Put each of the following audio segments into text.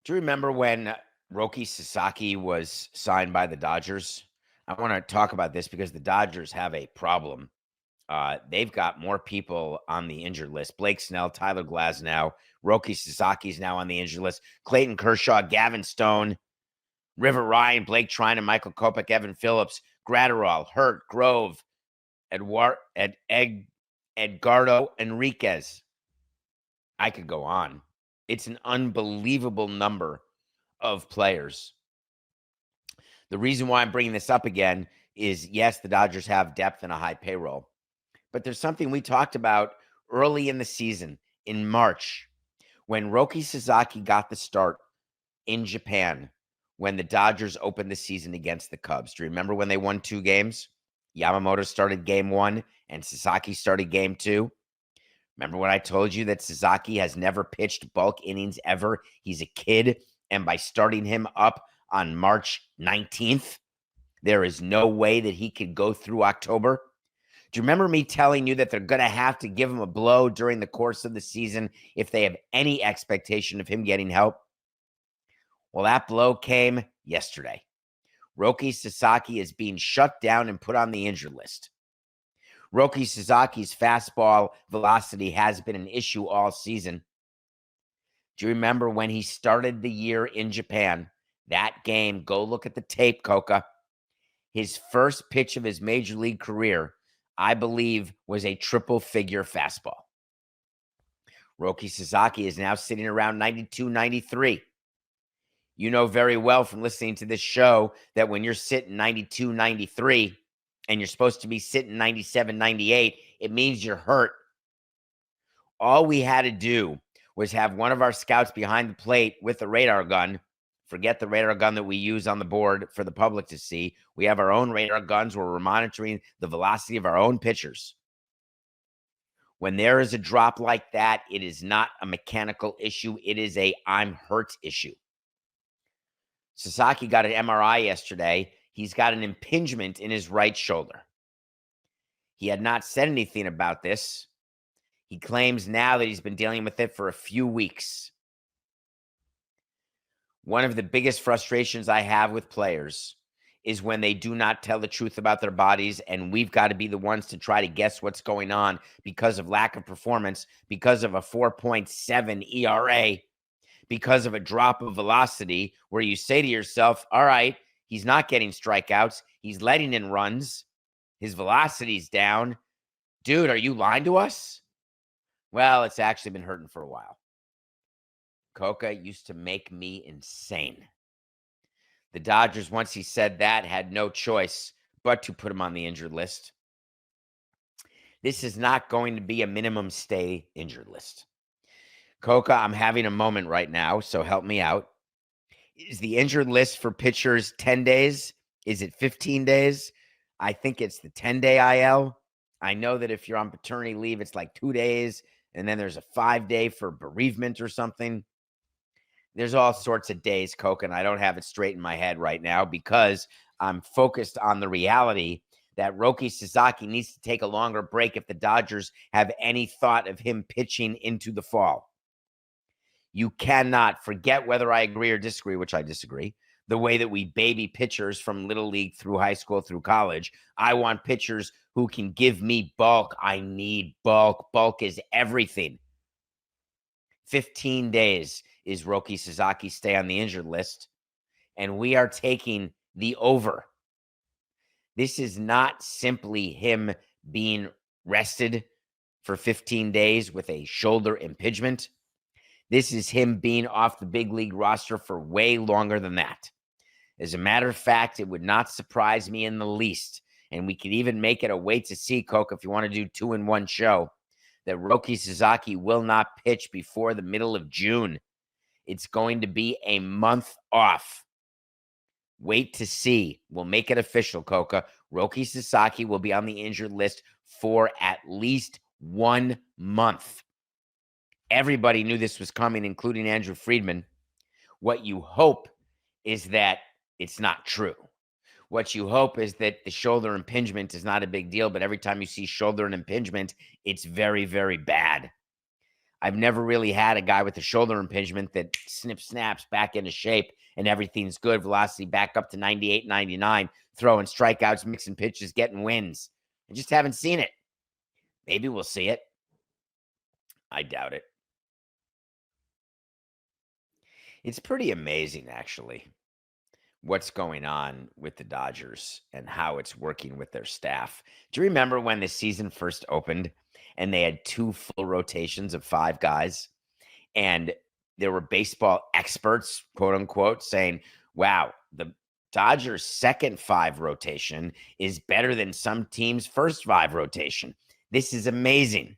Do you remember when Roki Sasaki was signed by the Dodgers? I want to talk about this because the Dodgers have a problem. They've got more people on the injured list. Blake Snell, Tyler Glasnow, Roki Sasaki's now on the injured list. Clayton Kershaw, Gavin Stone, River Ryan, Blake Trine, and Michael Kopech, Evan Phillips, Gratterall, Hurt, Grove, Edgardo Enriquez. I could go on. It's an unbelievable number of players. The reason why I'm bringing this up again is, yes, the Dodgers have depth and a high payroll, but there's something we talked about early in the season in March when Roki Sasaki got the start in Japan when the Dodgers opened the season against the Cubs. Do you remember when they won 2 games? Yamamoto started game 1 and Sasaki started game 2. Remember when I told you that Sasaki has never pitched bulk innings ever? He's a kid, and by starting him up on March 19th, there is no way that he could go through October. Do you remember me telling you that they're going to have to give him a blow during the course of the season if they have any expectation of him getting help? Well, that blow came yesterday. Roki Sasaki is being shut down and put on the injured list. Roki Sasaki's fastball velocity has been an issue all season. Do you remember when he started the year in Japan? That game, go look at the tape, Coca. His first pitch of his major league career, I believe, was a triple-figure fastball. Roki Sasaki is now sitting around 92, 93. You know very well from listening to this show that when you're sitting 92, 93, and you're supposed to be sitting 97, 98, it means you're hurt. All we had to do was have one of our scouts behind the plate with a radar gun. Forget the radar gun that we use on the board for the public to see. We have our own radar guns where we're monitoring the velocity of our own pitchers. When there is a drop like that, it is not a mechanical issue. It is a I'm hurt issue. Sasaki got an MRI yesterday. He's got an impingement in his right shoulder. He had not said anything about this. He claims now that he's been dealing with it for a few weeks. One of the biggest frustrations I have with players is when they do not tell the truth about their bodies, and we've got to be the ones to try to guess what's going on because of lack of performance, because of a 4.7 ERA, because of a drop of velocity, where you say to yourself, all right, he's not getting strikeouts. He's letting in runs. His velocity's down. Dude, are you lying to us? Well, it's actually been hurting for a while. Coca used to make me insane. The Dodgers, once he said that, had no choice but to put him on the injured list. This is not going to be a minimum stay injured list. Coca, I'm having a moment right now, so help me out. Is the injured list for pitchers 10 days? Is it 15 days? I think it's the 10-day IL. I know that if you're on paternity leave, it's like 2 days, and then there's a 5-day for bereavement or something. There's all sorts of days, Coke, and I don't have it straight in my head right now because I'm focused on the reality that Roki Sasaki needs to take a longer break if the Dodgers have any thought of him pitching into the fall. You cannot, forget whether I agree or disagree, which I disagree, the way that we baby pitchers from little league through high school through college. I want pitchers who can give me bulk. I need bulk. Bulk is everything. 15 days is Roki Sasaki stay on the injured list, and we are taking the over. This is not simply him being rested for 15 days with a shoulder impingement. This is him being off the big league roster for way longer than that. As a matter of fact, it would not surprise me in the least, and we could even make it a wait to see, Coke, if you want to do 2-in-1 show, that Roki Sasaki will not pitch before the middle of June. It's going to be a month off. Wait to see. We'll make it official, Coca. Roki Sasaki will be on the injured list for at least 1 month. Everybody knew this was coming, including Andrew Friedman. What you hope is that it's not true. What you hope is that the shoulder impingement is not a big deal, but every time you see shoulder and impingement, it's very, very bad. I've never really had a guy with a shoulder impingement that snaps back into shape and everything's good. Velocity back up to 98, 99, throwing strikeouts, mixing pitches, getting wins. I just haven't seen it. Maybe we'll see it. I doubt it. It's pretty amazing, actually, what's going on with the Dodgers and how it's working with their staff. Do you remember when the season first opened and they had 2 full rotations of 5 guys? And there were baseball experts, quote unquote, saying, wow, the Dodgers' second 5 rotation is better than some teams' first 5 rotation. This is amazing.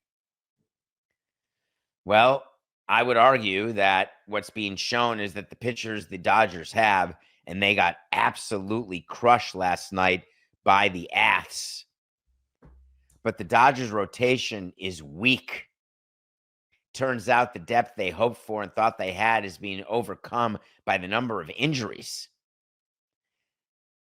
Well, I would argue that what's being shown is that the pitchers the Dodgers have, and they got absolutely crushed last night by the Aths. But the Dodgers' rotation is weak. Turns out the depth they hoped for and thought they had is being overcome by the number of injuries.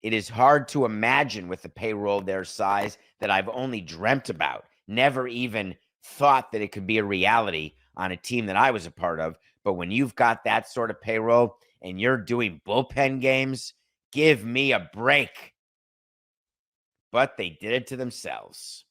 It is hard to imagine with a payroll their size that I've only dreamt about, never even thought that it could be a reality on a team that I was a part of. But when you've got that sort of payroll and you're doing bullpen games, give me a break. But they did it to themselves.